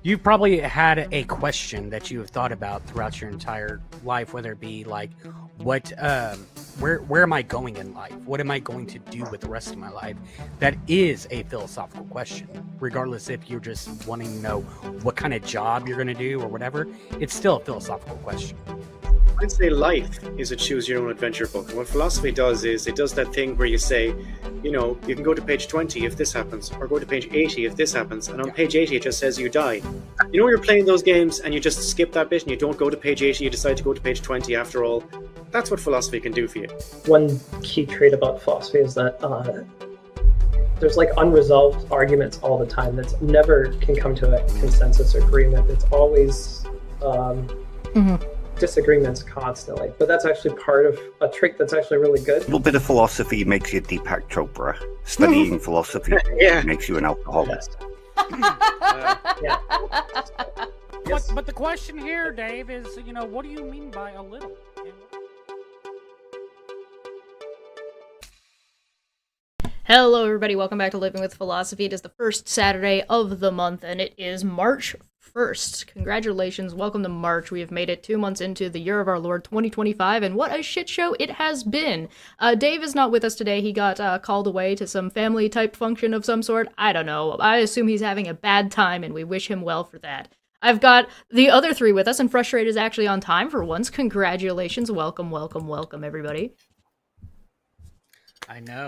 You've probably had a question that you have thought about throughout your entire life, whether it be like, where am I going in life? What am I going to do with the rest of my life? That is a philosophical question, regardless if you're just wanting to know what kind of job you're going to do or whatever. It's still a philosophical question. I'd say life is a choose your own adventure book. And what philosophy does is it does that thing where you say, you can go to page 20 if this happens, or go to page 80 if this happens. And on page 80, it just says you die. When you're playing those games and you just skip that bit and you don't go to page 80, you decide to go to page 20 after all. That's what philosophy can do for you. One key trait about philosophy is that there's like unresolved arguments all the time that never can come to a consensus agreement. It's always disagreements constantly, but that's actually part of a trick that's actually really good. A little bit of philosophy makes you Deepak Chopra. Studying philosophy makes you an alcoholic. Yeah. But the question here, Dave, is, what do you mean by a little? Hello, everybody. Welcome back to Living with Philosophy. It is the first Saturday of the month, and it is March 1st. Congratulations. Welcome to March. We have made it 2 months into the year of our Lord 2025, and what a shit show it has been. Dave is not with us today. He got called away to some family-type function of some sort. I don't know. I assume he's having a bad time, and we wish him well for that. I've got the other three with us, and Frustrated is actually on time for once. Congratulations. Welcome, welcome, welcome, everybody. I know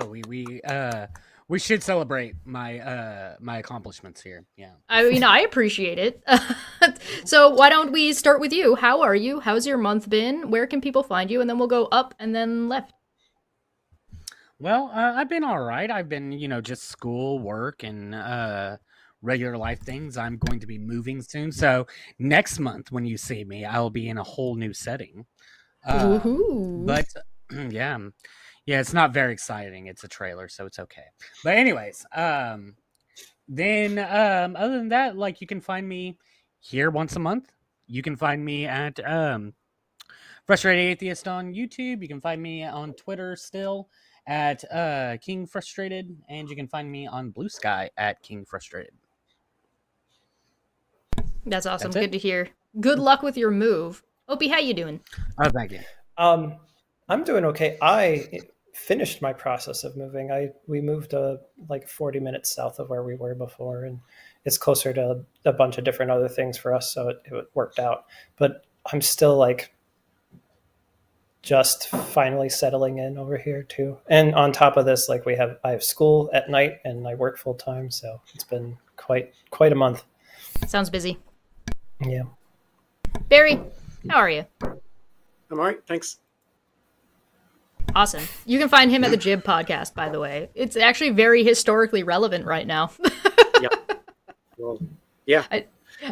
we should celebrate my my accomplishments here. Yeah. I mean, I appreciate it. So why don't we start with you? How are you? How's your month been? Where can people find you? And then we'll go up and then left. Well, I've been all right. I've been, just school, work, and regular life things. I'm going to be moving soon, so next month when you see me, I'll be in a whole new setting. But yeah. Yeah, it's not very exciting. It's a trailer, so it's okay. But anyways, then other than that, like, you can find me here once a month. You can find me at Frustrated Atheist on YouTube. You can find me on Twitter still at King Frustrated, and you can find me on Blue Sky at King Frustrated. That's awesome. Good to hear. Good luck with your move. Opie, how you doing? Oh, thank you. I'm doing okay. I finished my process of moving. We moved like 40 minutes south of where we were before, and it's closer to a bunch of different other things for us, so it worked out. But I'm still like just finally settling in over here too. And on top of this, like I have school at night and I work full time, so it's been quite a month. Sounds busy. Yeah. Barry, how are you? I'm all right, thanks. Awesome. You can find him at the Jib podcast, by the way. It's actually very historically relevant right now. Yeah. Well, yeah. I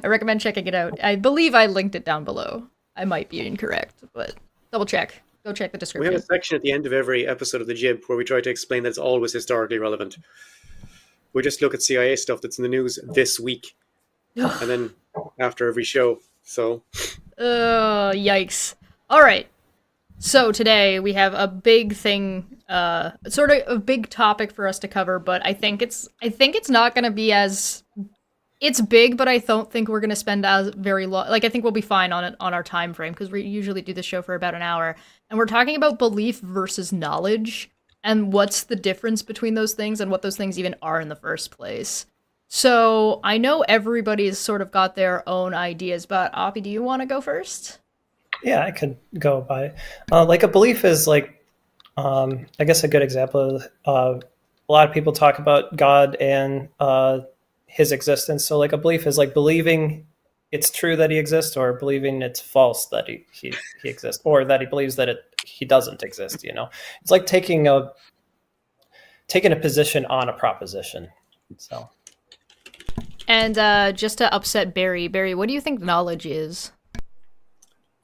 recommend checking it out. I believe I linked it down below. I might be incorrect, but double check. Go check the description. We have a section at the end of every episode of the Jib where we try to explain that it's always historically relevant. We just look at CIA stuff that's in the news this week, and then after every show. So. Yikes. All right. So today we have a big thing, sort of a big topic for us to cover, but I think it's not going to be as, it's big, but I don't think we're going to spend as very long. Like, I think we'll be fine on it on our time frame, because we usually do the show for about an hour, and we're talking about belief versus knowledge and what's the difference between those things and what those things even are in the first place. So I know everybody's sort of got their own ideas, but Oppie, do you want to go first? Yeah, I could go by. Like a belief is like, I guess a good example. A lot of people talk about God and his existence. So like a belief is like believing it's true that he exists, or believing it's false that he exists, or that he believes that he doesn't exist. It's like taking a position on a proposition. So. And just to upset Barry, what do you think knowledge is?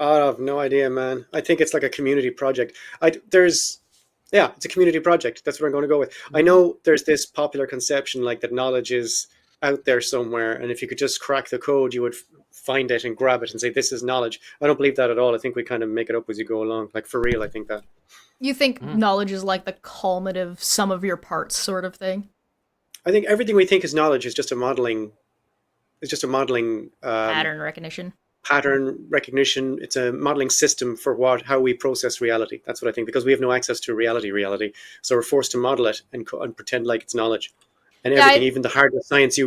I have no idea, man. I think it's like a community project. It's a community project. That's what I'm going to go with. I know there's this popular conception like that knowledge is out there somewhere, and if you could just crack the code, you would find it and grab it and say, this is knowledge. I don't believe that at all. I think we kind of make it up as you go along. Like, for real, I think that. You think knowledge is like the culminative sum of your parts sort of thing? I think everything we think is knowledge is just a modeling just a modeling pattern recognition. It's a modeling system for how we process reality. That's what I think, because we have no access to reality. So we're forced to model it and pretend like it's knowledge. And everything, even the hardest science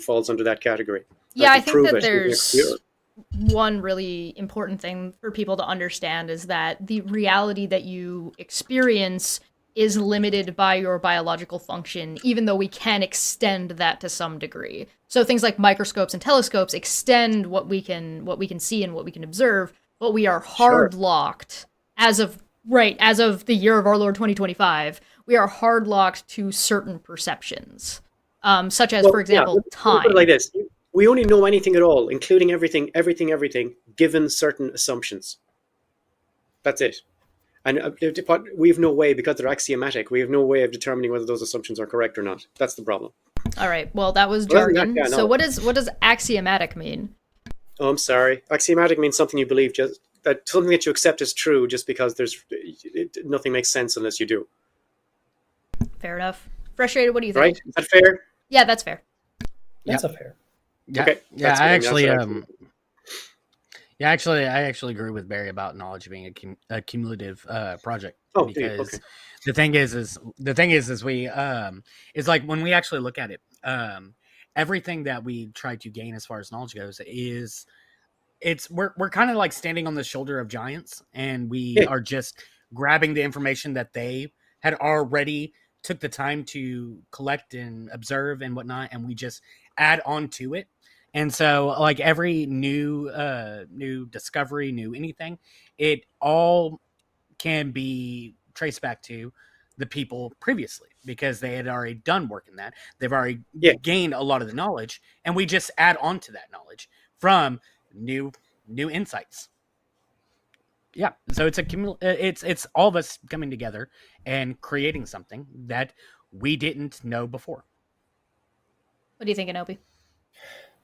falls under that category. Yeah, I think that there's one really important thing for people to understand is that the reality that you experience is limited by your biological function, even though we can extend that to some degree. So things like microscopes and telescopes extend what we can see and what we can observe, but we are hard locked as of the year of our Lord 2025. We are hard locked to certain perceptions, such as, for example, time. Put it like this: we only know anything at all, including everything, given certain assumptions. That's it. And we have no way, because they're axiomatic, we have no way of determining whether those assumptions are correct or not. That's the problem. All right. Well, that was jargon. So what does axiomatic mean? Oh, I'm sorry. Axiomatic means something you believe, something that you accept as true, just because nothing makes sense unless you do. Fair enough. Frustrated. What do you think? Right? Is that fair? Yeah, that's fair. That's a fair. Yeah. Okay. Yeah, I actually agree with Barry about knowledge being a cumulative project. Because the thing is we is like when we actually look at it, everything that we try to gain as far as knowledge goes we're kind of like standing on the shoulder of giants, and we are just grabbing the information that they had already took the time to collect and observe and whatnot, and we just add on to it. And so, like, every new discovery, new anything, it all can be traced back to the people previously, because they had already done work in that. They've already gained a lot of the knowledge, and we just add on to that knowledge from new insights. Yeah, so it's all of us coming together and creating something that we didn't know before. What do you think, Anobi?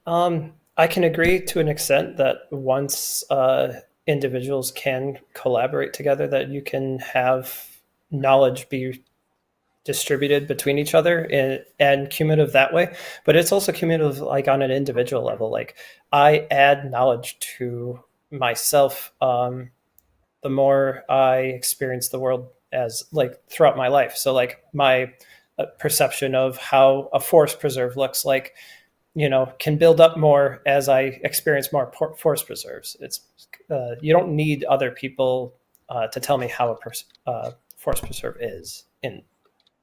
I can agree to an extent that once individuals can collaborate together, that you can have knowledge be distributed between ever and cumulative that way. But it's also cumulative, like on an individual level. Like, I add knowledge to myself the more I experience the world as like throughout my life. So like my perception of how a forest preserve looks like, can build up more as I experience more forest preserves. It's you don't need other people to tell me how a forest preserve is in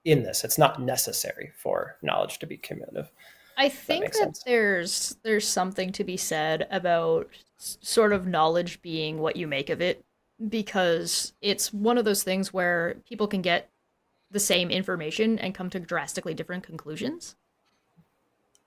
this. It's not necessary for knowledge to be cumulative. I think that there's something to be said about sort of knowledge being what you make of it, because it's one of those things where people can get the same information and come to drastically different conclusions.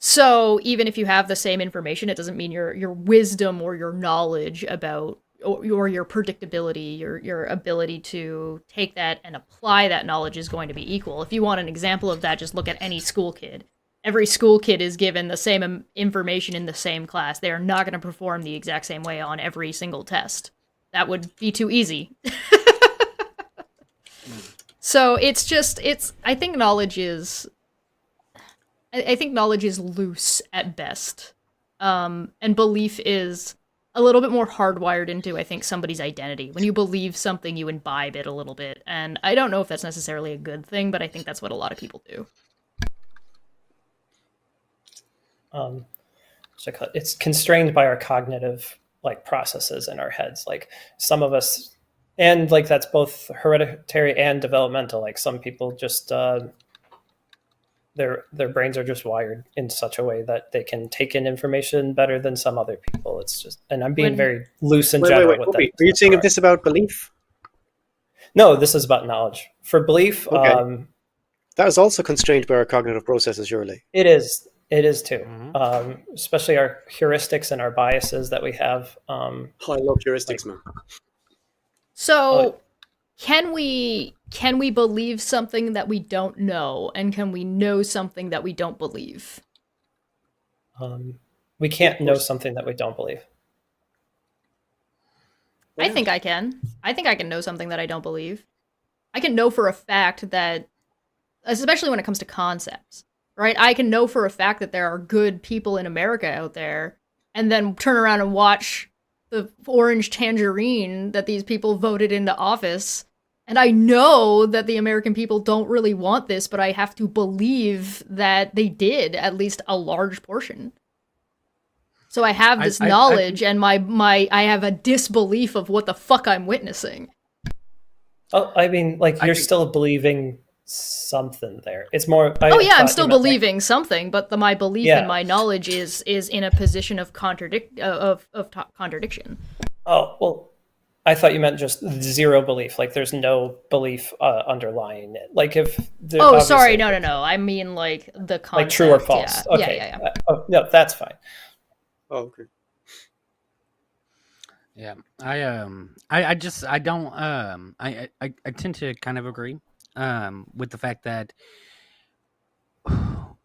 So even if you have the same information, it doesn't mean your wisdom or your knowledge about or your predictability, your ability to take that and apply that knowledge is going to be equal. If you want an example of that, just look at any school kid. Every school kid is given the same information in the same class. They are not going to perform the exact same way on every single test. That would be too easy. So I think knowledge is loose at best. And belief is a little bit more hardwired into, I think, somebody's identity. When you believe something, you imbibe it a little bit. And I don't know if that's necessarily a good thing, but I think that's what a lot of people do. It's constrained by our cognitive processes in our heads. Like some of us, and that's both hereditary and developmental. Like some people just their brains are just wired in such a way that they can take in information better than some other people. It's just, and I'm being very loose and general with that. Are you saying this about belief? No, this is about knowledge. For belief, okay. That is also constrained by our cognitive processes, surely. It is too. Mm-hmm. Especially our heuristics and our biases that we have. I love heuristics, man. So, can we believe something that we don't know, and can we know something that we don't believe? We can't know something that we don't believe. I think I can. I think I can know something that I don't believe. I can know for a fact that, especially when it comes to concepts, right? I can know for a fact that there are good people in America out there, and then turn around and watch the orange tangerine that these people voted into office. And I know that the American people don't really want this, but I have to believe that they did, at least a large portion. So I have this knowledge, and I have a disbelief of what the fuck I'm witnessing. Oh, I mean, like, you're still believing something there. It's more. I'm still believing something, but my belief and my knowledge is in a position of contradiction. Oh, well, I thought you meant just zero belief. Like, there's no belief underlying it. Like, if oh, sorry, no. I mean, like, the concept, like true or false. Yeah. Okay. Yeah. No, that's fine. Oh, okay. Yeah, I tend to kind of agree with the fact that,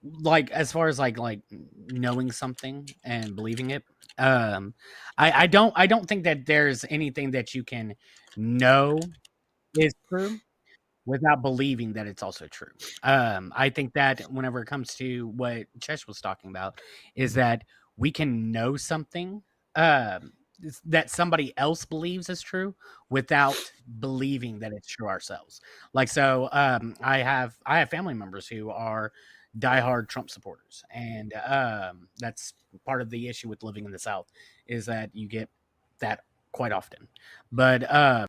like, as far as like knowing something and believing it, I don't think that there's anything that you can know is true without believing that it's also true. I think that whenever it comes to what Chesh was talking about, is that we can know something that somebody else believes is true without believing that it's true ourselves. Like, so I have family members who are diehard Trump supporters, and that's part of the issue with living in the South, is that you get that quite often. But uh-oh.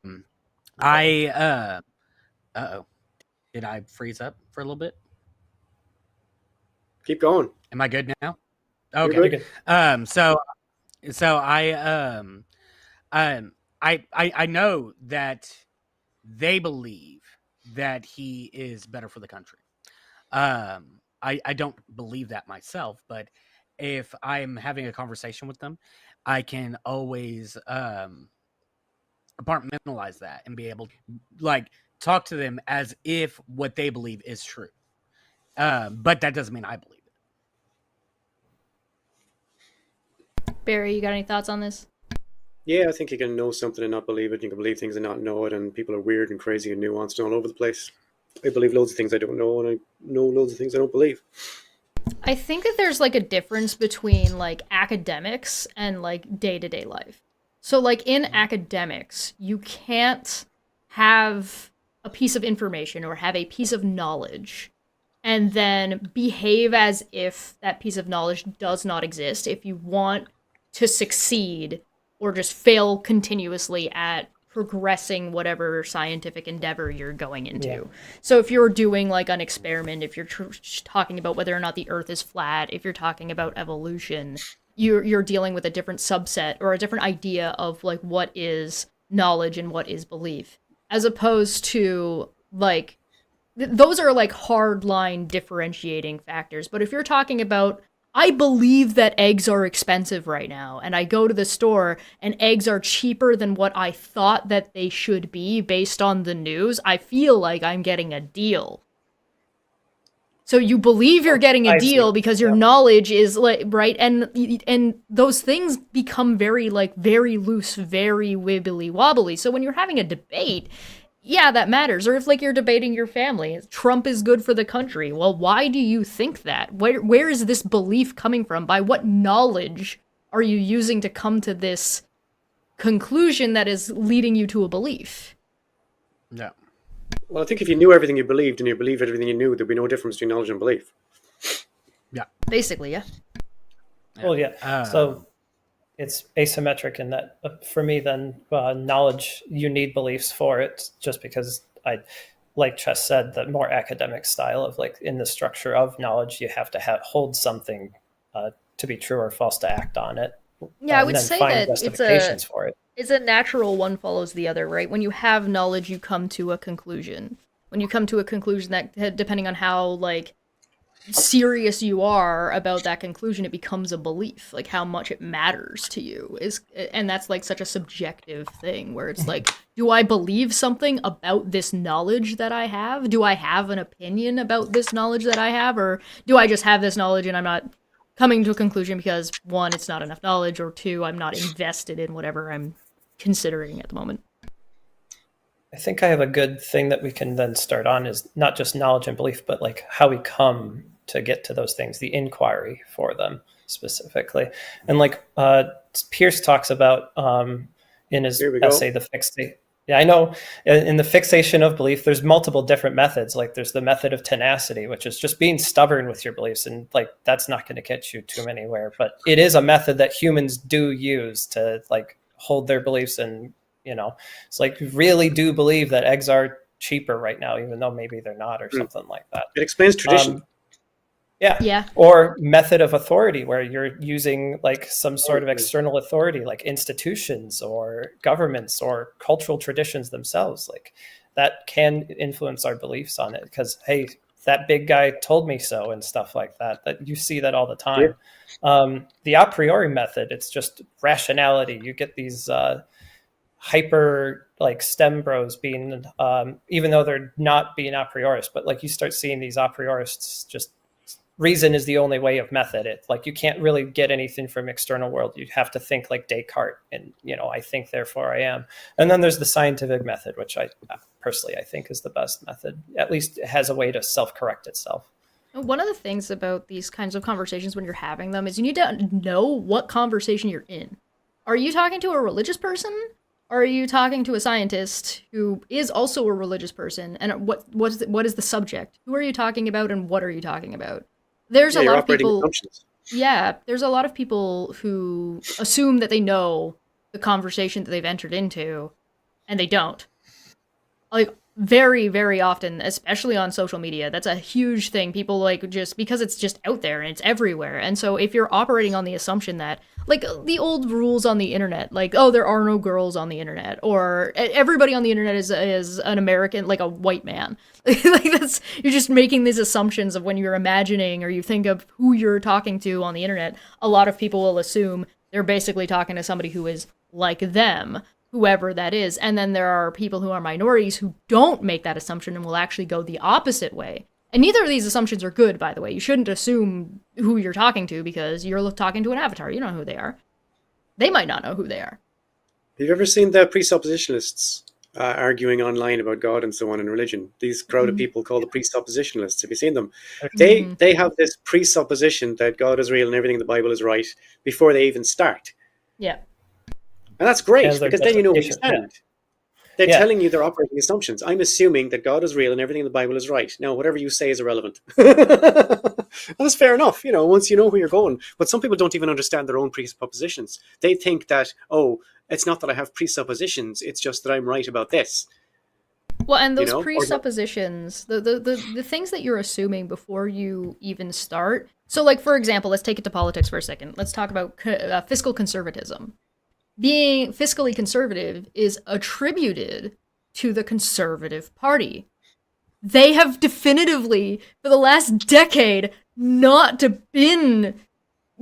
Did I freeze up for a little bit? Keep going. Am I good now? You're Okay. good. So I know that they believe that he is better for the country. I don't believe that myself, but if I'm having a conversation with them, I can always compartmentalize that and be able to, like, talk to them as if what they believe is true. But that doesn't mean I believe it. Barry, you got any thoughts on this? Yeah, I think you can know something and not believe it. You can believe things and not know it, and people are weird and crazy and nuanced all over the place. I believe loads of things I don't know, and I know loads of things I don't believe. I think that there's, like, a difference between, like, academics and, like, day-to-day life. So, like, in academics, you can't have a piece of information or have a piece of knowledge and then behave as if that piece of knowledge does not exist if you want to succeed or just fail continuously at progressing whatever scientific endeavor you're going into. Yeah. So if you're doing, like, an experiment, if you're talking about whether or not the Earth is flat, if you're talking about evolution, you're dealing with a different subset or a different idea of, like, what is knowledge and what is belief, as opposed to, like, those are, like, hard line differentiating factors. But if you're talking about, I believe that eggs are expensive right now, and I go to the store and eggs are cheaper than what I thought that they should be based on the news, I feel like I'm getting a deal. So you believe you're getting a deal because your knowledge is, like, right, and those things become very, like, very loose, very wibbly wobbly. So when you're having a debate, yeah, that matters. Or if, like, you're debating your family, Trump is good for the country. Well, why do you think that? Where is this belief coming from? By what knowledge are you using to come to this conclusion that is leading you to a belief? Yeah. Well, I think if you knew everything you believed and you believed everything you knew, there'd be no difference between knowledge and belief. Yeah. Basically, yeah. Well, yeah. So it's asymmetric in that, for me, then, knowledge, you need beliefs for it, just because like Chess said, the more academic style of, like, in the structure of knowledge, you have to hold something to be true or false to act on it. Yeah, I would say that it's a natural one follows the other, right? When you have knowledge, you come to a conclusion. When you come to a conclusion that, depending on how, like, serious you are about that conclusion, it becomes a belief, like how much it matters to you and that's, like, such a subjective thing where it's like, do I believe something about this knowledge that I have? Do I have an opinion about this knowledge that I have, or do I just have this knowledge and I'm not coming to a conclusion because, one, it's not enough knowledge, or two, I'm not invested in whatever I'm considering at the moment? I think I have a good thing that we can then start on, is not just knowledge and belief, but, like, how we come to get to those things, the inquiry for them specifically. And like Pierce talks about in his essay, The Fixation. Yeah, I know in the fixation of belief, there's multiple different methods. Like there's the method of tenacity, which is just being stubborn with your beliefs. And like, that's not going to get you too anywhere, but it is a method that humans do use to like hold their beliefs. And, you know, it's like, really do believe that eggs are cheaper right now, even though maybe they're not, or something like that. It explains tradition. Yeah. Or method of authority, where you're using like some sort of external authority, like institutions or governments or cultural traditions themselves. Like that can influence our beliefs on it because, hey, that big guy told me so and stuff like that. That you see that all the time. Yeah. The a priori method, it's just rationality. You get these hyper like STEM bros being, even though they're not being a priorist, but like you start seeing these a priorists just reason is the only way of method. It like you can't really get anything from external world. You have to think like Descartes and, you know, I think, therefore I am. And then there's the scientific method, which I personally, I think is the best method. At least it has a way to self-correct itself. One of the things about these kinds of conversations when you're having them is you need to know what conversation you're in. Are you talking to a religious person? Or are you talking to a scientist who is also a religious person? And what is the subject? Who are you talking about and what are you talking about? There's a lot of people. Yeah, there's a lot of people who assume that they know the conversation that they've entered into, and they don't. Like very, very often, especially on social media, that's a huge thing. People like just because it's just out there and it's everywhere. And so if you're operating on the assumption that like the old rules on the internet, like, oh, there are no girls on the internet, or everybody on the internet is an American, like a white man. Like that's, you're just making these assumptions of when you're imagining or you think of who you're talking to on the internet. A lot of people will assume they're basically talking to somebody who is like them, whoever that is. And then there are people who are minorities who don't make that assumption and will actually go the opposite way. And neither of these assumptions are good, by the way. You shouldn't assume who you're talking to because you're talking to an avatar. You don't know who they are. They might not know who they are. Have you ever seen the presuppositionalists arguing online about God and so on in religion? These crowd of people called the presuppositionalists. Have you seen them? They have this presupposition that God is real and everything in the Bible is right before they even start. Yeah. And that's great because then you know where you stand. They're telling you their operating assumptions. I'm assuming that God is real and everything in the Bible is right. Now, whatever you say is irrelevant. That's fair enough, you know, once you know where you're going. But some people don't even understand their own presuppositions. They think that, oh, it's not that I have presuppositions, it's just that I'm right about this. Well, and those presuppositions, the things that you're assuming before you even start. So, like, for example, let's take it to politics for a second. Let's talk about fiscal conservatism. Being fiscally conservative is attributed to the Conservative Party. They have definitively, for the last decade, not been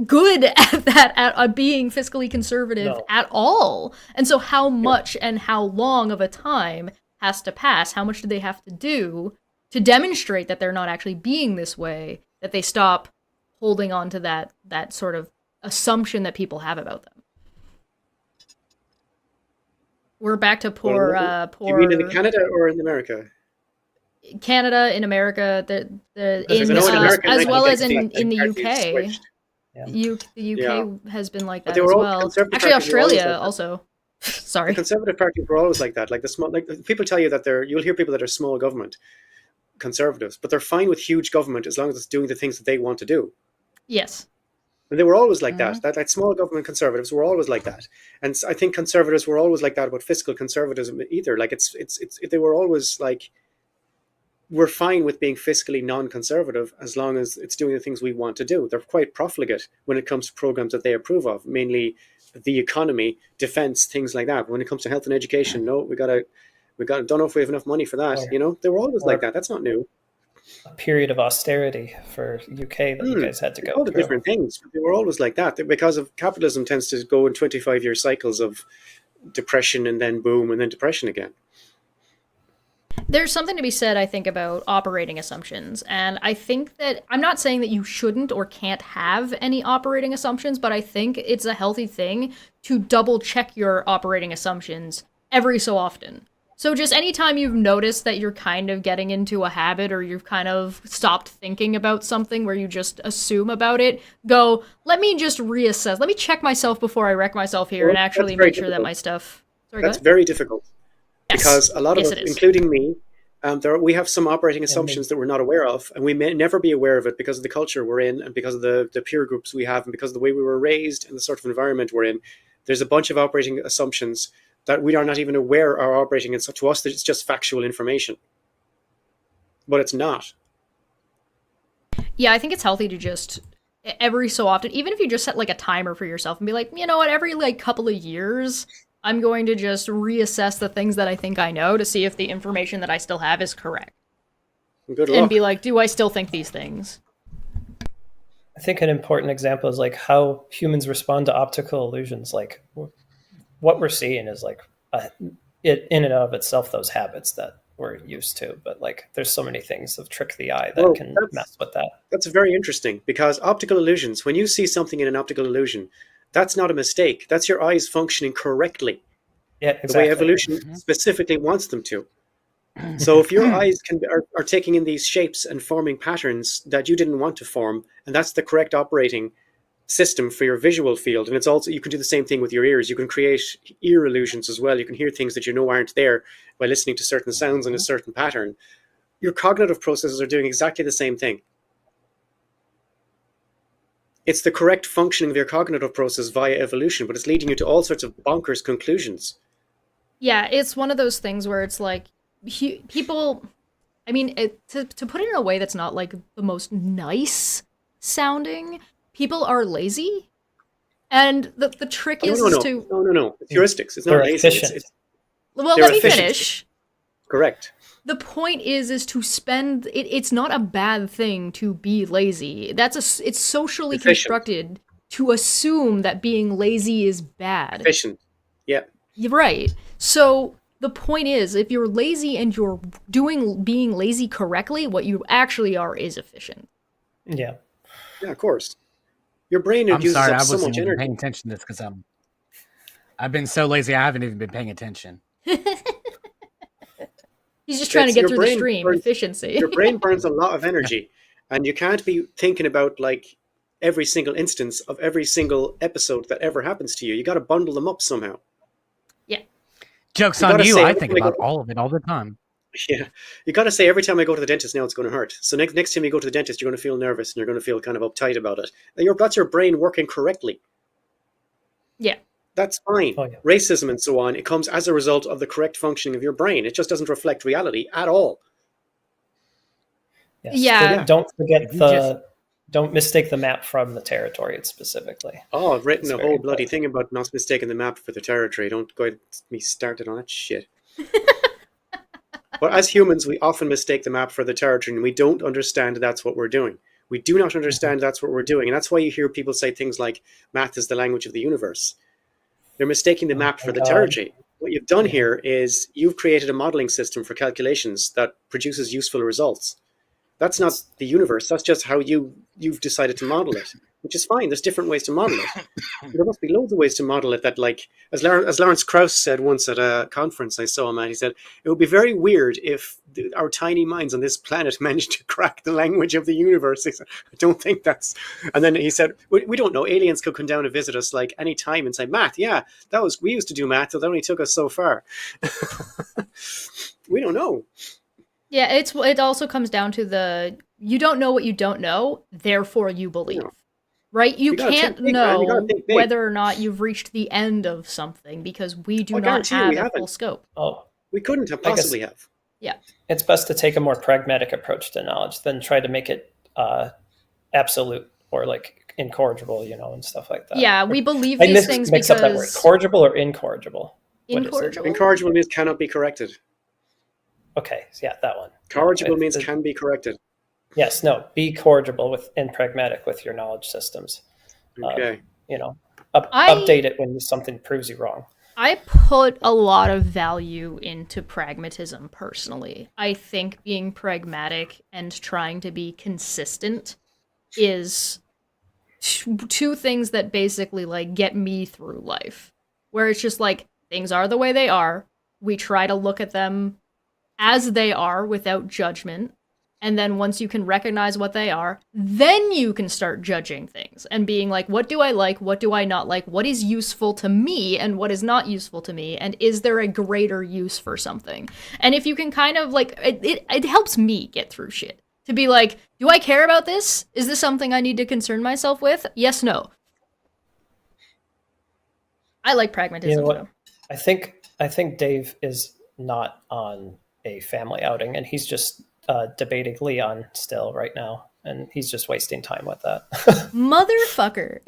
good at that, at being fiscally conservative at all. And so how much and how long of a time has to pass? How much do they have to do to demonstrate that they're not actually being this way, that they stop holding on to that sort of assumption that people have about them? We're back to poor. You mean in Canada or in America? Canada, in America, as well as in the UK. The UK has been like that as well. Actually, Australia also. Sorry. The Conservative parties were always like that. Like people tell you that you'll hear people that are small government conservatives, but they're fine with huge government as long as it's doing the things that they want to do. Yes. And they were always like that. That small government conservatives were always like that. And I think conservatives were always like that about fiscal conservatism either. Like they were always like, we're fine with being fiscally non-conservative as long as it's doing the things we want to do. They're quite profligate when it comes to programs that they approve of, mainly the economy, defense, things like that. But when it comes to health and education, no, we got don't know if we have enough money for that. You know, they were always like that. That's not new. A period of austerity for UK that you guys had to go through. Different things. They were always like that because of capitalism tends to go in 25-year cycles of depression and then boom and then depression again. There's something to be said, I think, about operating assumptions. And I think that I'm not saying that you shouldn't or can't have any operating assumptions, but I think it's a healthy thing to double check your operating assumptions every so often. So just anytime you've noticed that you're kind of getting into a habit or you've kind of stopped thinking about something where you just assume about it, go, let me just reassess. Let me check myself before I wreck myself here and actually make sure that my stuff... Sorry, That's very difficult. Yes. Because a lot of Yes, us, it is. including me, we have some operating assumptions that we're not aware of, and we may never be aware of it because of the culture we're in and because of the peer groups we have and because of the way we were raised and the sort of environment we're in. There's a bunch of operating assumptions that we are not even aware are operating, and so to us, it's just factual information. But it's not. Yeah, I think it's healthy to just, every so often, even if you just set like a timer for yourself and be like, you know what, every like couple of years, I'm going to just reassess the things that I think I know to see if the information that I still have is correct. Good luck. And be like, do I still think these things? I think an important example is like how humans respond to optical illusions. Like what we're seeing is like it in and of itself, those habits that we're used to. But like there's so many things that trick the eye that can mess with that. That's very interesting because optical illusions, when you see something in an optical illusion, that's not a mistake. That's your eyes functioning correctly. Yeah, exactly. The way evolution specifically wants them to. So if your eyes are taking in these shapes and forming patterns that you didn't want to form, and that's the correct operating system for your visual field, and it's also, you can do the same thing with your ears. You can create ear illusions as well. You can hear things that you know aren't there by listening to certain sounds in a certain pattern. Your cognitive processes are doing exactly the same thing. It's the correct functioning of your cognitive process via evolution, but it's leading you to all sorts of bonkers conclusions. Yeah, it's one of those things where it's like, people, I mean, to put it in a way that's not like the most nice sounding, people are lazy. And the trick is No. It's heuristics. It's not lazy. Well, let me finish. Correct. The point is to spend it's not a bad thing to be lazy. It's socially constructed to assume that being lazy is bad. Efficient. Yeah. You're right. So the point is, if you're lazy and you're being lazy correctly, what you actually are is efficient. Yeah. Yeah, of course. Your brain uses up so much energy. Paying attention to this because I've been so lazy I haven't even been paying attention. He's just trying to get through the stream. Efficiency. Your brain burns a lot of energy, and you can't be thinking about like every single instance of every single episode that ever happens to you. You got to bundle them up somehow. Yeah. Joke's on you. I think about all of it all the time. Yeah. You got to say every time I go to the dentist now it's going to hurt. So next time you go to the dentist, you're going to feel nervous and you're going to feel kind of uptight about it. That's your brain working correctly. Yeah. That's fine. Oh, yeah. Racism and so on, it comes as a result of the correct functioning of your brain. It just doesn't reflect reality at all. Yes. Yeah. Don't forget don't mistake the map from the territory specifically. Oh, I've written a whole bloody thing about not mistaking the map for the territory. Don't go ahead and me started on that shit. But as humans, we often mistake the map for the territory, and we don't understand that's what we're doing. We do not understand that's what we're doing. And that's why you hear people say things like, math is the language of the universe. They're mistaking the map for the territory. What you've done here is you've created a modeling system for calculations that produces useful results. That's not the universe. That's just how you've decided to model it, which is fine. There's different ways to model it. There must be loads of ways to model it that, like, as Lawrence Krauss said once at a conference I saw him at, he said, it would be very weird if our tiny minds on this planet managed to crack the language of the universe. He said, I don't think that's... And then he said, we don't know. Aliens could come down and visit us like any time and say, math, yeah, we used to do math, so that only took us so far. We don't know. Yeah, it also comes down to you don't know what you don't know, therefore you believe. No. Right? You can't know whether or not you've reached the end of something because we do not have a full scope. Oh, we couldn't have possibly have. Yeah. It's best to take a more pragmatic approach to knowledge than try to make it absolute or like incorrigible, and stuff like that. Yeah, we believe these things because... up that word. Corrigible or incorrigible? Incorrigible? Incorrigible means cannot be corrected. Okay, yeah, that one. Corrigible means can be corrected. Yes, no, be corrigible and pragmatic with your knowledge systems. Okay. Update it when something proves you wrong. I put a lot of value into pragmatism personally. I think being pragmatic and trying to be consistent is two things that basically like get me through life. Where it's just like, things are the way they are. we try to look at them as they are without judgment. And then once you can recognize what they are, then you can start judging things and being like, what do I like? What do I not like? What is useful to me and what is not useful to me? And is there a greater use for something? And if you can kind of like, it helps me get through shit. To be like, do I care about this? Is this something I need to concern myself with? Yes, no. I like pragmatism. You know what? I think Dave is not on a family outing, and he's just debating Leon still right now, and he's just wasting time with that. Motherfucker.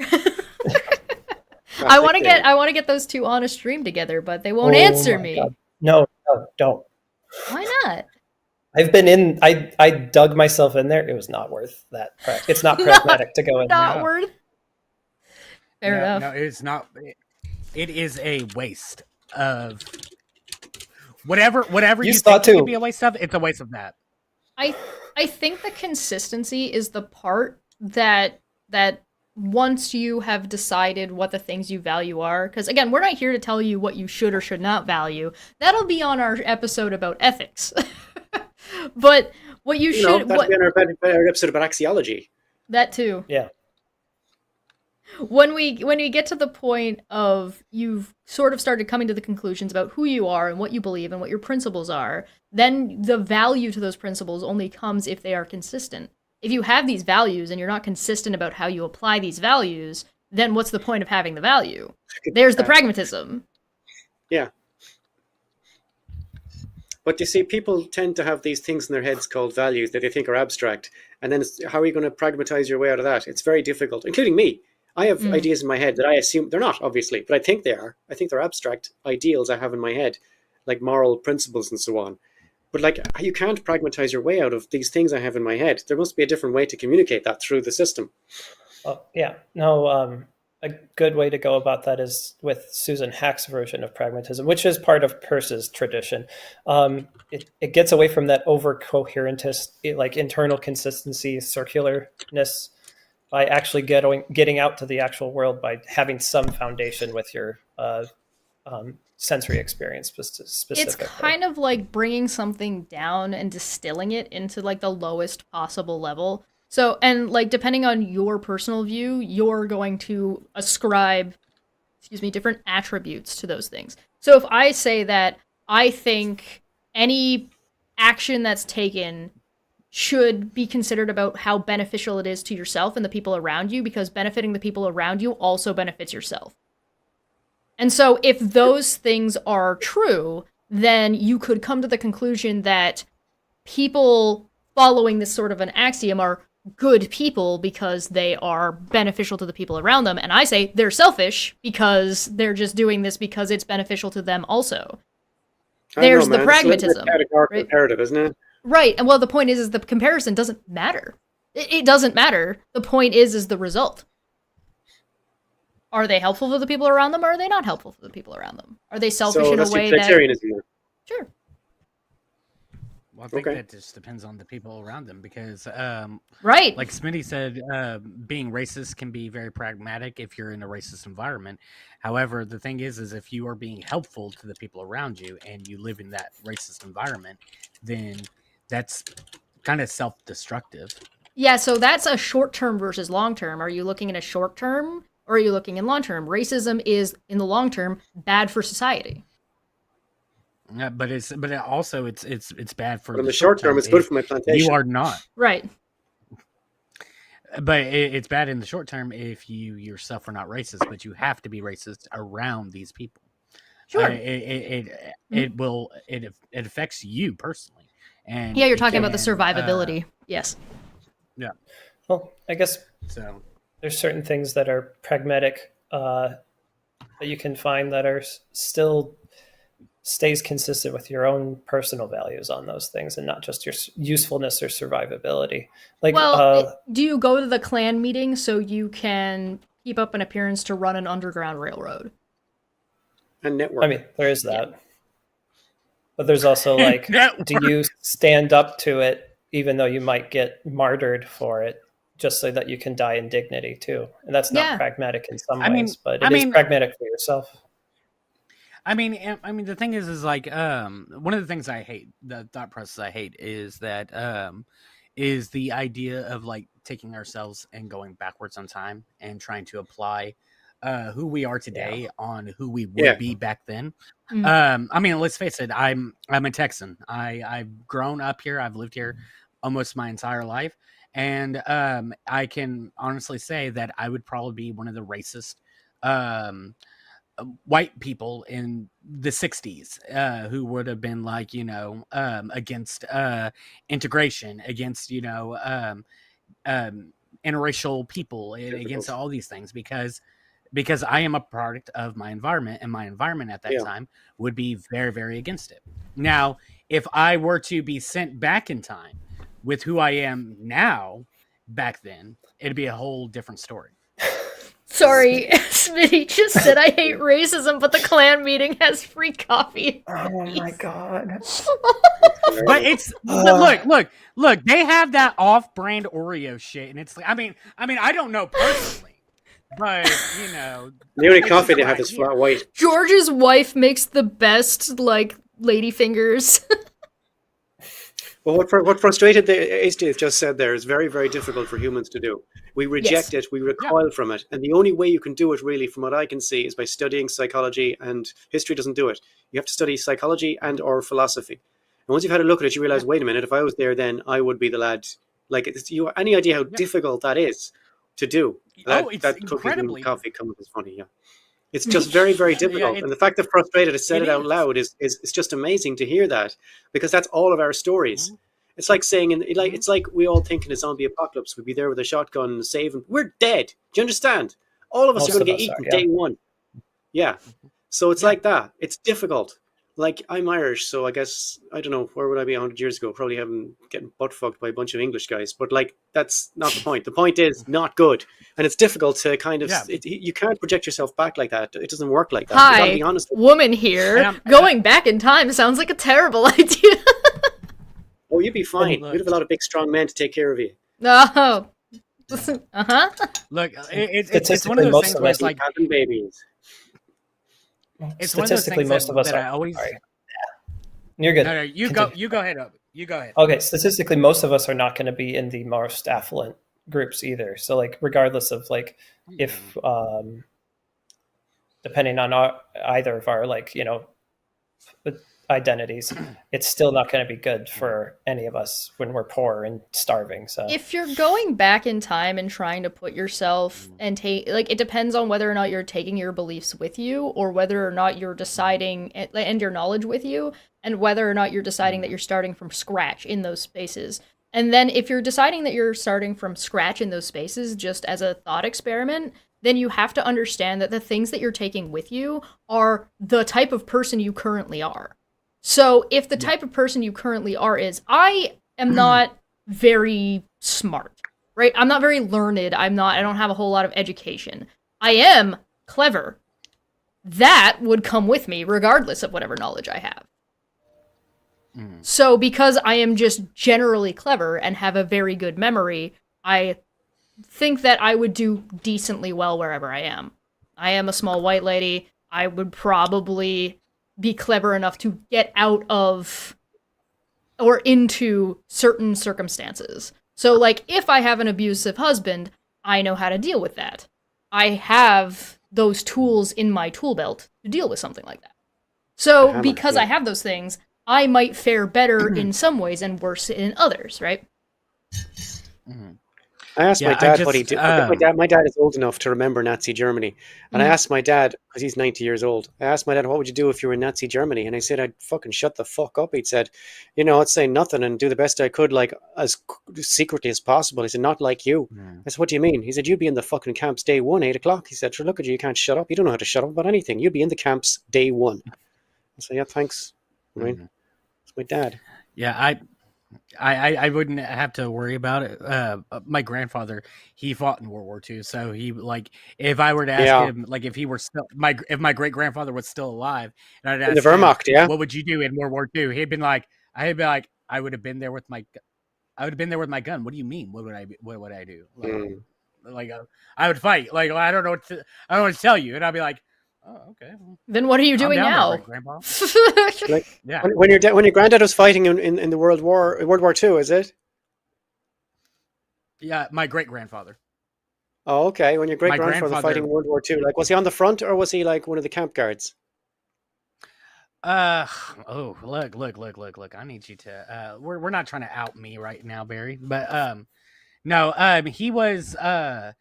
I want to get those two on a stream together, but they won't answer me. God. No, don't. Why not? I dug myself in there. It was not worth that. It's not pragmatic to go in there. Not worth. Fair enough. No, it's not. It is a waste of whatever you thought think it too. could be a waste of. It's a waste of that. I think the consistency is the part that once you have decided what the things you value are, because again, we're not here to tell you what you should or should not value. That'll be on our episode about ethics. But what you should... That'll be on our episode about axiology. That too. Yeah. When we get to the point of you've sort of started coming to the conclusions about who you are and what you believe and what your principles are, then the value to those principles only comes if they are consistent. If you have these values and you're not consistent about how you apply these values, then what's the point of having the value? There's the pragmatism. Yeah. But you see, people tend to have these things in their heads called values that they think are abstract. And then how are you going to pragmatize your way out of that? It's very difficult, including me. I have ideas in my head that I assume they're not, obviously, but I think they are. I think they're abstract ideals I have in my head, like moral principles and so on. But like, you can't pragmatize your way out of these things I have in my head. There must be a different way to communicate that through the system. Oh, yeah. No, a good way to go about that is with Susan Hack's version of pragmatism, which is part of Peirce's tradition. It gets away from that over-coherentist, like internal consistency, circularness, by actually getting out to the actual world by having some foundation with your sensory experience specifically. It's kind of like bringing something down and distilling it into like the lowest possible level. So, and like depending on your personal view, you're going to ascribe, different attributes to those things. So if I say that I think any action that's taken should be considered about how beneficial it is to yourself and the people around you, because benefiting the people around you also benefits yourself. And so if those things are true, then you could come to the conclusion that people following this sort of an axiom are good people because they are beneficial to the people around them. And I say they're selfish because they're just doing this because it's beneficial to them also. There's the pragmatism. It's a categorical imperative, isn't it? Right. And well, the point is the comparison doesn't matter. It doesn't matter. The point is the result. Are they helpful to the people around them, or are they not helpful to the people around them? Are they selfish in a way that... Sure. Well, I think that just depends on the people around them, because, right, like Smitty said, being racist can be very pragmatic if you're in a racist environment. However, the thing is if you are being helpful to the people around you and you live in that racist environment, then that's kind of self-destructive. Yeah, so that's a short-term versus long-term. Are you looking in a short-term, or are you looking in long-term? Racism is, in the long-term, bad for society. Yeah, but it's bad for. But in the short term, it's good for my plantation. You are not right. But it's bad in the short term if you yourself are not racist, but you have to be racist around these people. Sure. It affects you personally. And yeah, you're talking about the survivability. Yes. Yeah. Well, I guess so. There's certain things that are pragmatic that you can find that are still stays consistent with your own personal values on those things and not just your usefulness or survivability. Like, do you go to the clan meeting so you can keep up an appearance to run an underground railroad? And network. I mean, there is that. Yeah. But there's also like, do you stand up to it even though you might get martyred for it, just so that you can die in dignity too? And that's not pragmatic in some ways, but it is pragmatic for yourself. I mean, the thing is like, one of the things I hate, the thought process I hate, is the idea of like taking ourselves and going backwards on time and trying to apply, who we are Yeah. today on who we would Yeah. be back then. Mm. I mean, let's face it, I'm a Texan. I've grown up here. I've lived here almost my entire life, and I can honestly say that I would probably be one of the racist. Um, White people in the 60s, who would have been like, against integration, against, interracial people, and against Difficult. all these things, because I am a product of my environment, and my environment at that Yeah. time would be very, very against it. Now, if I were to be sent back in time with who I am now back then, it'd be a whole different story. Sorry, Smitty just said I hate racism, but the clan meeting has free coffee. Oh my god. But it's look. They have that off-brand Oreo shit, and it's like, I mean, I don't know personally, but The only coffee they have is flat white. George's wife makes the best like lady fingers. Well, what frustrated the Steve just said there is very, very difficult for humans to do. We reject it, we recoil from it, and the only way you can do it, really, from what I can see, is by studying psychology. And history doesn't do it. You have to study psychology and or philosophy. And once you've had a look at it, you realize, wait a minute, if I was there, then I would be the lad. Like, you any idea how difficult that is to do? It's That cookies incredibly and coffee comes as funny, yeah. It's just very, very difficult. And the fact that frustrated has said it out loud is just amazing to hear that, because that's all of our stories. It's like saying, it's like we all think in a zombie apocalypse, we'd be there with a shotgun saving. We're dead. Do you understand? All of us Most are going to of get us eaten are, yeah. day one. Yeah. So it's like that. It's difficult. Like, I'm Irish, so I guess, I don't know, where would I be 100 years ago? Probably getting butt fucked by a bunch of English guys. But, like, that's not the point. The point is not good. And it's difficult to kind of, you can't project yourself back like that. It doesn't work like that. You gotta Hi, be honest with woman here. Going back in time sounds like a terrible idea. Oh, you'd be fine. Look. You'd have a lot of big, strong men to take care of you. No. Look, it's one of those things where it's like, having babies. it's one of those Statistically, things most that, of us that are. I always. Sorry. You're good. No, you Continue. go ahead. You go ahead. Okay, statistically, most of us are not going to be in the most affluent groups either. So, like, regardless of like, if depending on either of our identities, it's still not going to be good for any of us when we're poor and starving. So, if you're going back in time and trying to put yourself and take, like, it depends on whether or not you're taking your beliefs with you, or whether or not you're deciding, and your knowledge with you, and whether or not you're deciding that you're starting from scratch in those spaces. And then if you're deciding that you're starting from scratch in those spaces just as a thought experiment, then you have to understand that the things that you're taking with you are the type of person you currently are. So if the type of person you currently are is, I am not very smart, right? I'm not very learned. I don't have a whole lot of education. I am clever. That would come with me regardless of whatever knowledge I have. So because I am just generally clever and have a very good memory, I think that I would do decently well wherever I am. I am a small white lady. I would probably be clever enough to get out of or into certain circumstances. So, like, if I have an abusive husband, I know how to deal with that. I have those tools in my tool belt to deal with something like that. So, because I have those things, I might fare better in some ways and worse in others, right? I asked my dad what he did. My dad is old enough to remember Nazi Germany. And I asked my dad, because he's 90 years old, I asked my dad, what would you do if you were in Nazi Germany? And I said, I'd fucking shut the fuck up. He'd said, I'd say nothing and do the best I could, like, as secretly as possible. He said, not like you. I said, what do you mean? He said, you'd be in the fucking camps day one, 8 o'clock. He said, sure, look at you can't shut up. You don't know how to shut up about anything. You'd be in the camps day one. I said, yeah, thanks. I mean, it's my dad. Yeah, I wouldn't have to worry about it. My grandfather, he fought in World War II, so he, like, if I were to ask him, like, if he were still if my great grandfather was still alive, and I'd ask in the Wehrmacht, him, what would you do in World War II? I'd be like, I would have been there with my gun. What do you mean? What would I do? Like, I would fight. Like, I don't know what to tell you, and I'd be like, Oh, okay. Well, Then what are you I'm doing down there, now? great grandpa. Like Yeah. when your granddad was fighting in the World War II, is it? Yeah, my great grandfather. Oh, okay. When your great My grandfather fighting grandfather. in World War II, like was he on the front or was he like one of the camp guards? Uh oh, look. I need you to. We're not trying to out me right now, Barry. But no. He was a